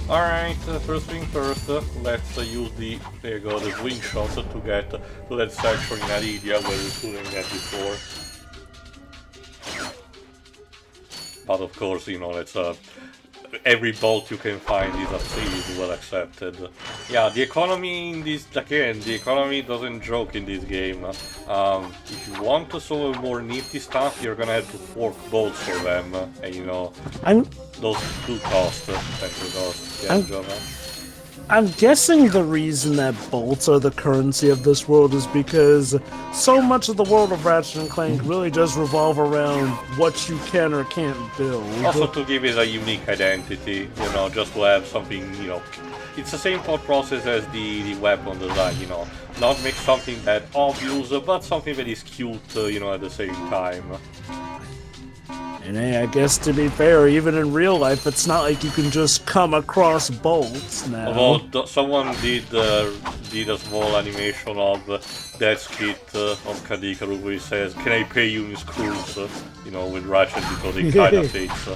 Alright, first thing first, let's use the, there you go, the wing shot to get to that section in Aridia where we couldn't get before. But of course, you know, it's every bolt you can find is well accepted. Yeah, the economy in this, again, the economy doesn't joke in this game. If you want to solve more nifty stuff, you're gonna have to fork bolts for them, and you know, those do cost. Thank you, those. Yeah, Jonah. I'm guessing the reason that bolts are the currency of this world is because so much of the world of Ratchet and Clank really does revolve around what you can or can't build. Also to give it a unique identity, you know, just to have something, you know, it's the same thought process as the weapon design, you know, not make something that obvious, but something that is cute, you know, at the same time. And hey, I guess to be fair, even in real life, it's not like you can just come across bolts now. Although someone did a small animation of that skit on Kadikaru where he says, "Can I pay you in screws?" You know, with Ratchet because it kind of fits.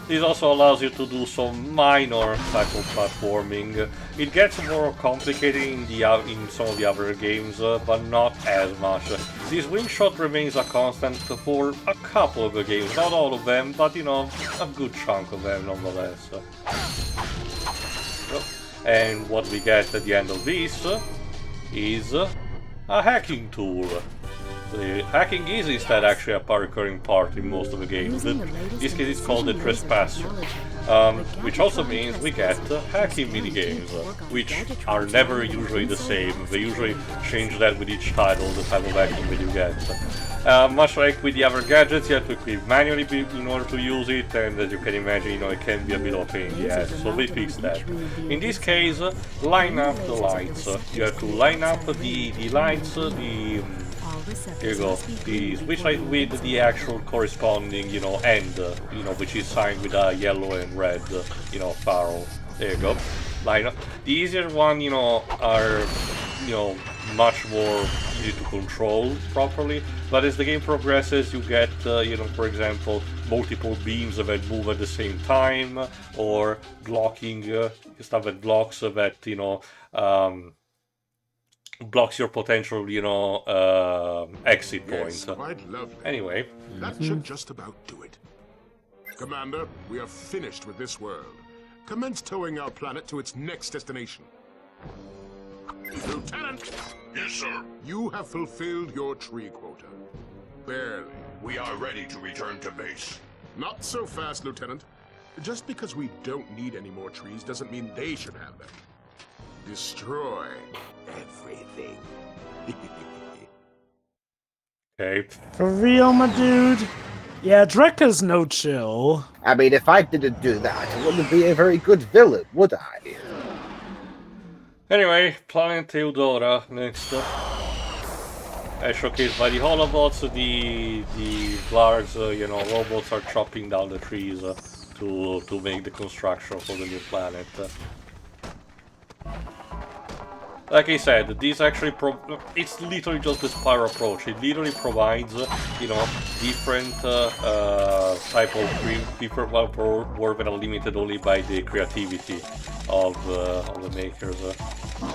This also allows you to do some minor type of platforming. It gets more complicated in some of the other games, but not as much. This wing shot remains a constant for a couple of the games, not all of them, but you know, a good chunk of them nonetheless. And what we get at the end of this is a hacking tool. The hacking is instead actually a recurring part in most of the games. In this case it's called the Trespasser, which also means we get hacking minigames, which are never usually the same. They usually change that with each title, the type of hacking that you get. Much like with the other gadgets, you have to equip manually in order to use it, and as you can imagine, you know, it can be a bit of a pain in the ass, so they fix that. In this case, line up the lights. You have to line up the lights, here you go, the switch light with the actual corresponding, you know, end, you know, which is signed with a yellow and red, you know, barrel. There you go. Line up. The easier one, you know, are, you know, much more easy to control properly, but as the game progresses, you get, you know, for example, multiple beams that move at the same time, or blocking stuff that blocks that, you know, blocks your potential, you know, exit point. Yes, quite lovely. Anyway. That should just about do it. Commander, we are finished with this world. Commence towing our planet to its next destination. Lieutenant! Yes, sir. You have fulfilled your tree quota. Barely. We are ready to return to base. Not so fast, Lieutenant. Just because we don't need any more trees doesn't mean they should have them. Destroy everything. Okay. For real, my dude? Yeah, Drek is no chill. I mean, if I didn't do that, I wouldn't be a very good villain, would I? Anyway, Planet Eudora next. As showcased by the Holobots, the Blargs, you know, robots are chopping down the trees to make the construction for the new planet. Like I said, this actually it's literally just the Spyro approach. It literally provides, you know, different type of different work that are limited only by the creativity of the makers.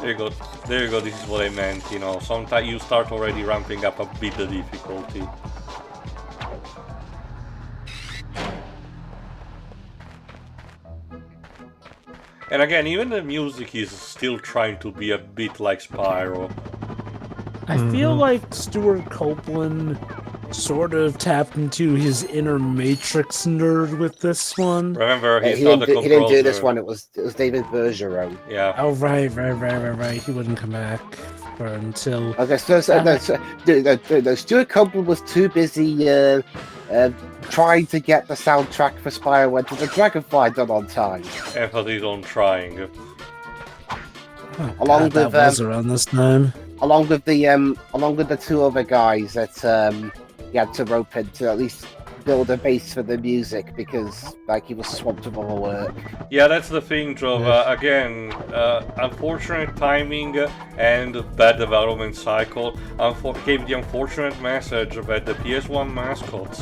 There you go. There you go. This is what I meant. You know, sometimes you start already ramping up a bit the difficulty. And again, even the music is still trying to be a bit like Spyro. I feel like Stuart Copeland sort of tapped into his inner Matrix nerd with this one. Remember, he's he not the didn't, composer. he didn't do this one. It was David Bergeron. Yeah. Oh right. He wouldn't come back for until. Okay, no, Stuart Copeland was too busy trying to get the soundtrack for Spyro Went to the Dragonfly done on time. Emphasis on trying. Oh, Along God, with that was around this time. along with the two other guys that he had to rope in to at least build a base for the music because like he was swamped with other work. Yeah, that's the thing, Jova. Again, unfortunate timing and bad development cycle gave the unfortunate message that the PS1 mascots,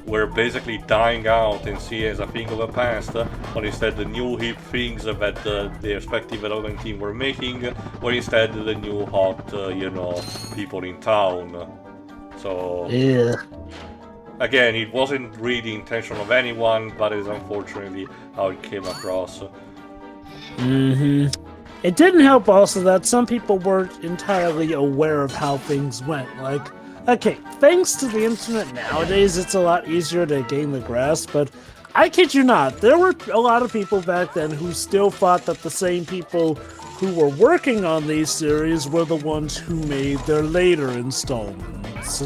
were basically dying out and seen as a thing of the past, but instead the new hip things that the respective development team were making were instead the new hot, people in town. So... Yeah. Again, it wasn't really the intention of anyone, but it's unfortunately how it came across. It didn't help also that some people weren't entirely aware of how things went. Like, okay, thanks to the internet nowadays, it's a lot easier to gain the grasp, but I kid you not, there were a lot of people back then who still thought that the same people who were working on these series were the ones who made their later installments.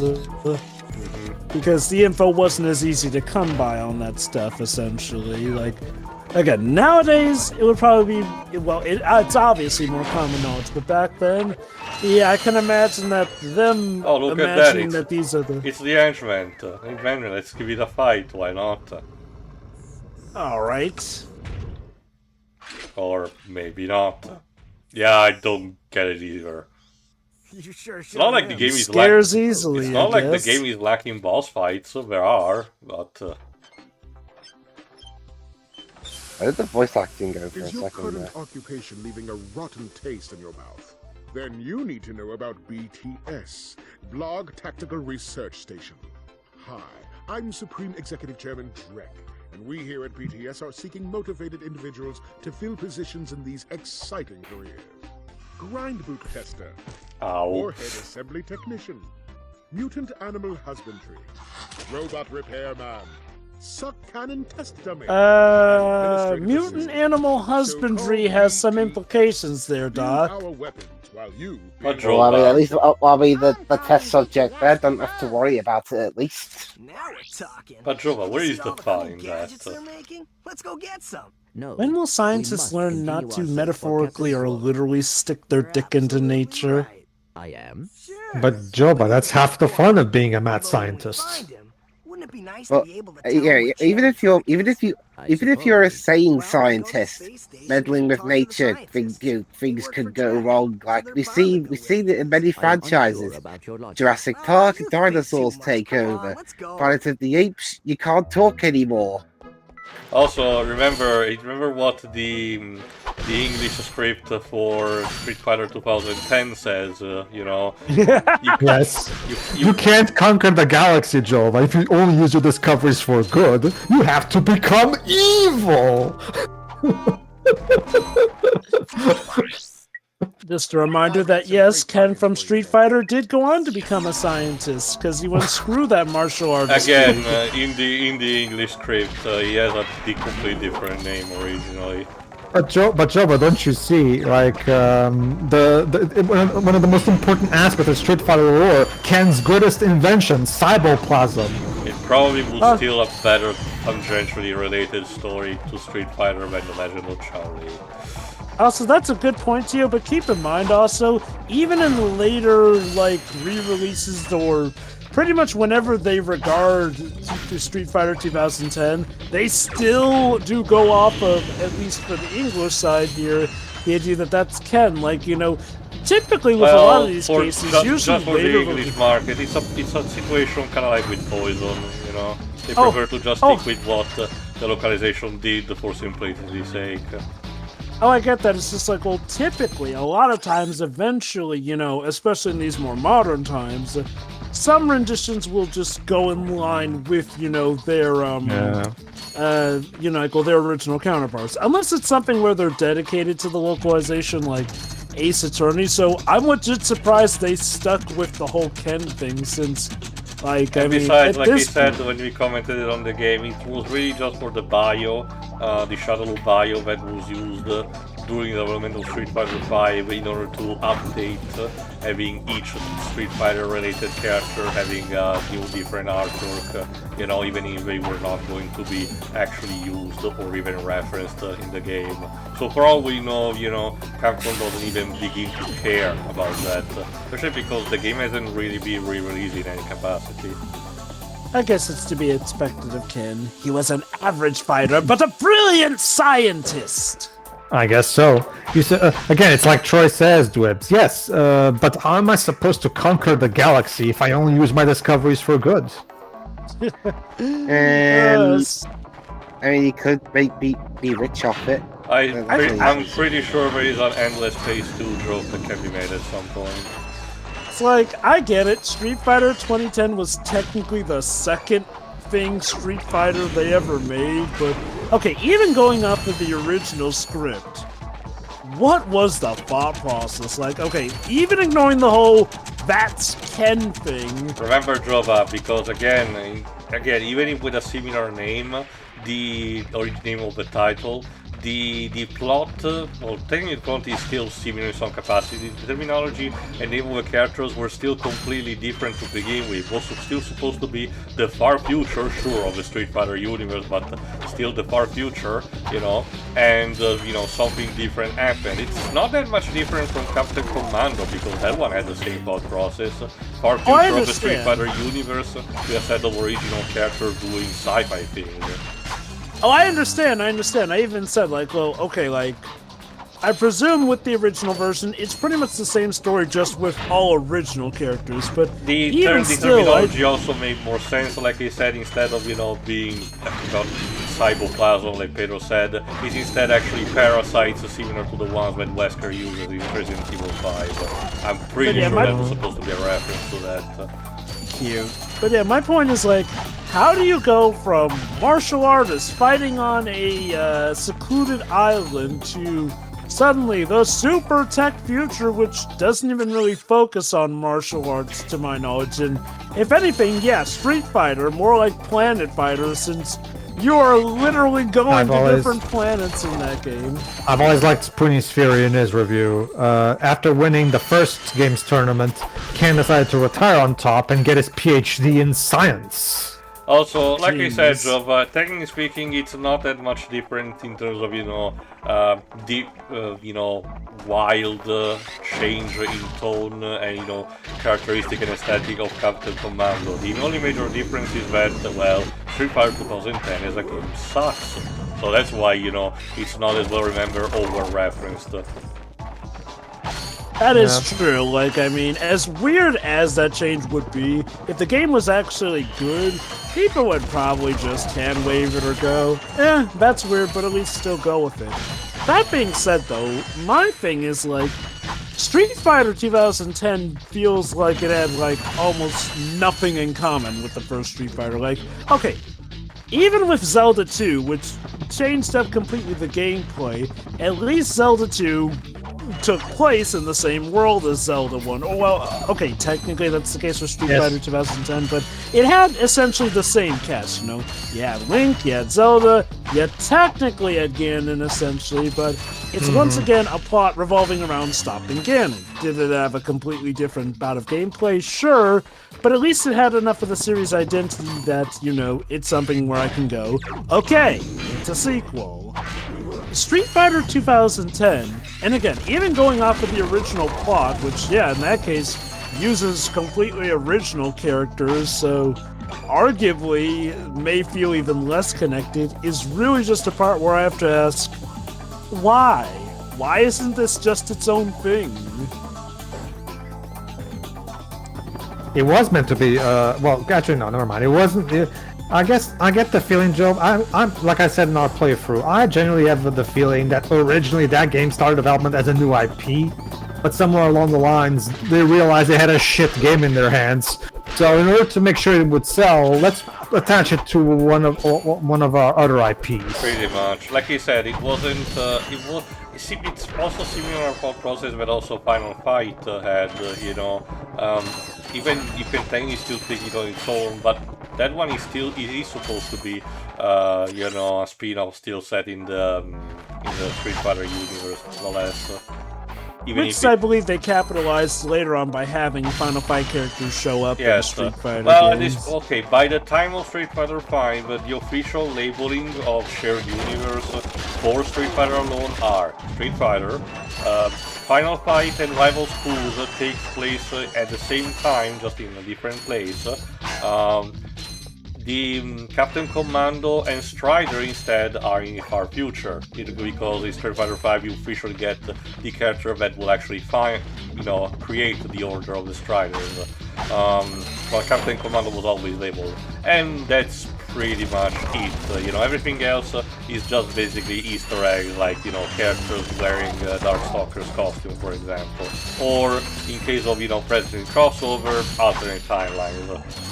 Because the info wasn't as easy to come by on that stuff, essentially. Like, again, nowadays, it would probably be, well, it's obviously more common knowledge, but back then, yeah, I can imagine that them Oh, look imagining at that. that these are the... It's the henchman. Henchman, let's give it a fight, why not? Alright. Or maybe not. Yeah, I don't get it either. You sure It's not like the game is Scares easily, It's not I like the guess. game is lacking boss fights, so there are, but... Where did the voice acting go for a Is your second there? current occupation leaving a rotten taste in your mouth? Then you need to know about BTS, Blarg Tactical Research Station. Hi, I'm Supreme Executive Chairman Drek, and we here at BTS are seeking motivated individuals to fill positions in these exciting careers. Grind boot tester, Ow. warhead assembly technician, mutant animal husbandry, robot repairman, suck cannon test dummy. Administrative Mutant assistant. animal husbandry has some implications there, Build Doc. our weapons while you What build Well, I mean, Robot. at least, the test subject there don't have to worry about it at least. Now we're talking. But Jova, where See is the all cool fun in gadgets that? they're making? Let's go get some. No. When will we scientists must learn not continue to our search for metaphorically Captain or Sword. literally stick their You're dick into absolutely nature? right. I am. Sure. But Joba, that's half the fun of being a mad Although when we scientist. find him, wouldn't it be nice Well, to be able to tell yeah, which even if you're, even if you, I even if you're a suppose. sane Well, we go to scientist, space station meddling and with talk to the nature, scientists. things Work could for go Drek, wrong. so Like they're we bound to see, go we see in. that in many I am franchises. unsure about your logic. Jurassic Oh, Park, you think too dinosaurs much. take Come on, over. let's go. Planet of the Apes, you can't talk anymore. Also, remember what the English script for Street Fighter 2010 says, Yes. you You can't conquer the galaxy, Jova. If you only use your discoveries for good, you have to become evil! Just a reminder that yes, Ken from Street Fighter did go on to become a scientist because he went screw that martial artist. Again, in the English script, he has a completely different name originally. But Joba, don't you see, like, one of the most important aspects of Street Fighter lore, Ken's greatest invention, Cyboplasm. It probably would still a better tangentially related story to Street Fighter than the Legend of Charlie. Also, that's a good point, Tio, but keep in mind also, even in the later, like, re-releases or pretty much whenever they regard to Street Fighter 2010, they still do go off of, at least for the English side here, the idea that that's Ken. Like, typically with a lot of these cases, usually just for later... the English market, it's a situation kind of like with Poison, They Oh, prefer to just oh. stick with what the localization did for simplicity's sake. Oh, I get that. It's just like, well, typically, a lot of times, eventually, especially in these more modern times, some renditions will just go in line with, their, their original counterparts. Unless it's something where they're dedicated to the localization, like Ace Attorney. So I'm legit surprised they stuck with the whole Ken thing since, like, I mean... Besides, like we this said when we commented it on the game, it was really just for the bio, the shuttle bio that was used during the development of Street Fighter V in order to update having each Street Fighter related character having new different artwork, even if they were not going to be actually used or even referenced in the game. So for all we know, Capcom doesn't even begin to care about that, especially because the game hasn't really been re-released in any capacity. I guess it's to be expected of Ken. He was an average fighter, but a brilliant scientist! I guess so. You said again, it's like Troy says, Dwibs. Yes, but how am I supposed to conquer the galaxy if I only use my discoveries for good? Yes. I mean, you could be rich off it. I'm pretty sure there is an endless phase 2 joke that can be made at some point. It's like, I get it, Street Fighter 2010 was technically the second thing Street Fighter they ever made, but okay, even going off of the original script, what was the thought process? Like, okay, even ignoring the whole that's Ken thing. Remember Jova, because again, even with a similar name, the name of the title, the plot, well, technically the plot is still similar in some capacity. The terminology and name of the characters were still completely different to begin with. It was still supposed to be the far future, sure, of the Street Fighter universe, but still the far future, you know, and, you know, something different happened. It's not that much different from Captain Commando, because that one had the same thought process. Far future of the Street Fighter universe, with a set of original characters doing sci-fi things. Oh, I understand. I even said, like, well, okay, like, I presume with the original version, it's pretty much the same story, just with all original characters, but the terminology also made more sense, like I said, instead of, you know, being Cyboplasm, like Pedro said, is instead actually parasites similar to the ones that Wesker uses in Resident Evil 5. I'm pretty sure that was supposed to be a reference to that. Cute. But yeah, my point is, like, how do you go from martial artists fighting on a secluded island to suddenly the super tech future, which doesn't even really focus on martial arts to my knowledge, and if anything, yeah, Street Fighter, more like Planet Fighter, since you are literally going to different planets in that game. I've always liked Puni's theory in his review. After winning the first games tournament, Ken decided to retire on top and get his PhD in science. Also, like I said, Jov, technically speaking, it's not that much different in terms of, you know, deep, you know, wild change in tone and, you know, characteristic and aesthetic of Captain Commando. The only major difference is that, well, Street Fighter 2010 as a game sucks. So that's why, you know, it's not as well remembered or referenced. That is true. Like, I mean, as weird as that change would be, if the game was actually good, people would probably just hand-wave it or go, that's weird, but at least still go with it. That being said, though, my thing is, like, Street Fighter 2010 feels like it had, like, almost nothing in common with the first Street Fighter. Like, okay, even with Zelda 2, which changed up completely the gameplay, at least Zelda 2 took place in the same world as Zelda 1. Oh, well, okay, technically that's the case with Street Fighter 2010, but it had essentially the same cast, you know? You had Link, you had Zelda, you had technically had Ganon, essentially, but it's once again a plot revolving around stopping Ganon. Did it have a completely different bout of gameplay? Sure, but at least it had enough of the series identity that, you know, it's something where I can go, okay, it's a sequel. Street Fighter 2010, and again, even going off of the original plot, which, yeah, in that case, uses completely original characters, so arguably may feel even less connected, is really just a part where I have to ask, why? Why isn't this just its own thing? It was meant to be, well, actually, no, never mind. It wasn't. I guess I get the feeling, Joe. I'm like I said in our playthrough, I genuinely have the feeling that originally that game started development as a new IP, but somewhere along the lines they realized they had a shit game in their hands. So in order to make sure it would sell, let's attach it to one of our other IPs. Pretty much. Like you said, it wasn't. It's also similar thought process that also Final Fight had. You know, even you can technically still take it on its own, but that one is supposed to be, you know, a spin-off still set in the Street Fighter universe, nonetheless. Which I believe they capitalized later on by having Final Fight characters show up in Street Fighter games. Okay, by the time of Street Fighter V, the official labeling of shared universe for Street Fighter alone are Street Fighter, Final Fight and Rival Schools take place at the same time, just in a different place. The Captain Commando and Strider instead are in the far future, because in Street Fighter V you officially get the character that will actually create the order of the Striders. But Captain Commando was always labeled, and that's pretty much it. Everything else is just basically Easter eggs, like characters wearing Darkstalker's costume, for example, or in case of President crossover, alternate timelines.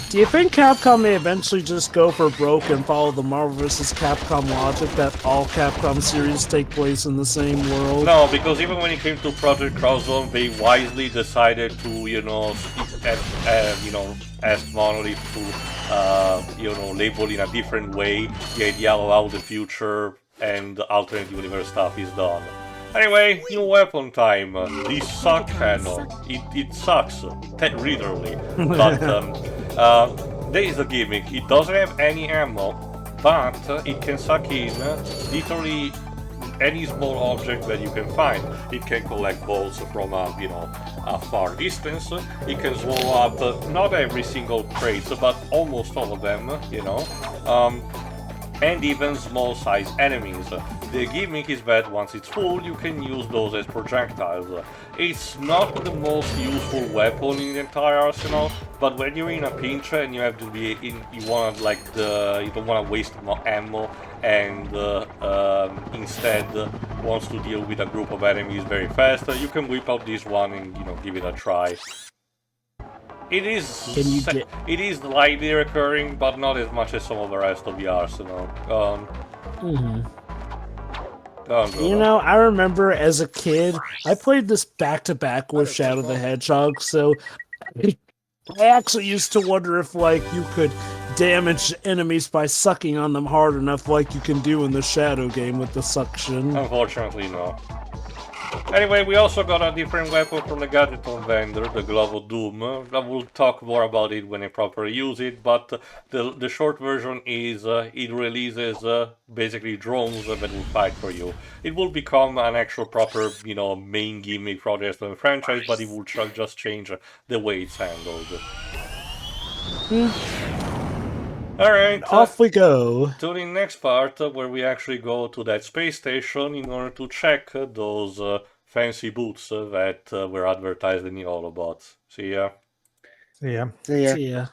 Do you think Capcom may eventually just go for broke and follow the Marvel vs. Capcom logic that all Capcom series take place in the same world? No, because even when it came to Project Crossover, they wisely decided to, ask Monolith to, label in a different way the idea of how the future and alternate universe stuff is done. Anyway, new weapon time. This sucks, it sucks, literally. But there is a gimmick. It doesn't have any ammo, but it can suck in literally any small object that you can find. It can collect balls from a far distance. It can swallow up not every single crate, but almost all of them. And even small-sized enemies. The gimmick is that once it's full, you can use those as projectiles. It's not the most useful weapon in the entire arsenal, but when you're in a pinch and you have to be in, you don't want to waste ammo, and instead wants to deal with a group of enemies very fast, you can whip out this one and give it a try. It is slightly recurring, but not as much as some of the rest of the arsenal. I remember as a kid, I played this back-to-back with Shadow the Hedgehog, so I actually used to wonder if, you could damage enemies by sucking on them hard enough like you can do in the Shadow game with the suction. Unfortunately, no. Anyway, we also got a different weapon from the Gadgeton vendor, the Glove of Doom. I will talk more about it when I properly use it, but the short version is it releases basically drones that will fight for you. It will become an actual proper, main gimmick for the rest of the franchise, but it will just change the way it's handled. Alright, off we go to the next part, where we actually go to that space station in order to check those fancy boots that were advertised in the Autobots. See ya. Yeah. Yeah. See ya.